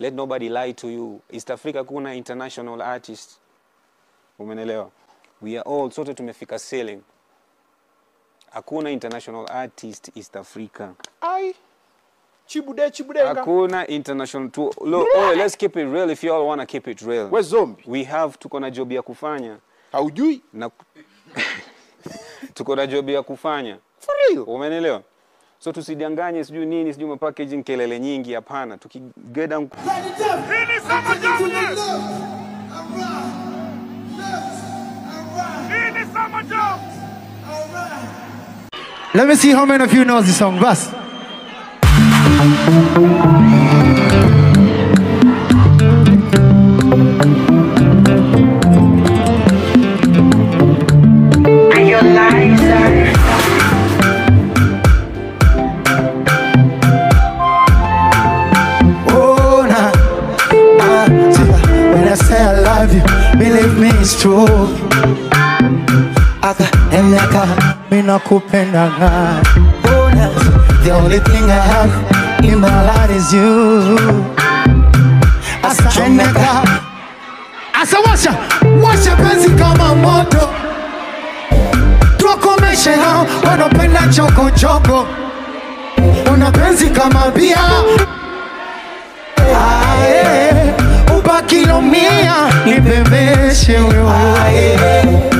Let nobody lie to you. East Africa kuna international artists. Umenelewa? We are all sote tumefika ceiling. Hakuna international artist East Africa. Ai. Chibude. Hakuna international to look, oh, let's keep it real if you all want to keep it real. We zombie. We have tuko na job ya kufanya. Haujui? Na tuko na job ya kufanya. For real? Umenelewa? So tusidanganye sijui nini sijui packaging kelele nyingi hapana. Tukigeda Let me see how many of you knows the song, Bas. Oh, nah. When I say I love you, believe me it's true. Me no kupenda nga. The only thing I have in my life is you. Asa eneka. Asa washa penzi kama moto. Tukomeshe hao wanapenda choko. Una penzi kama bia. Ubaki lo mia nibebeshe wewe.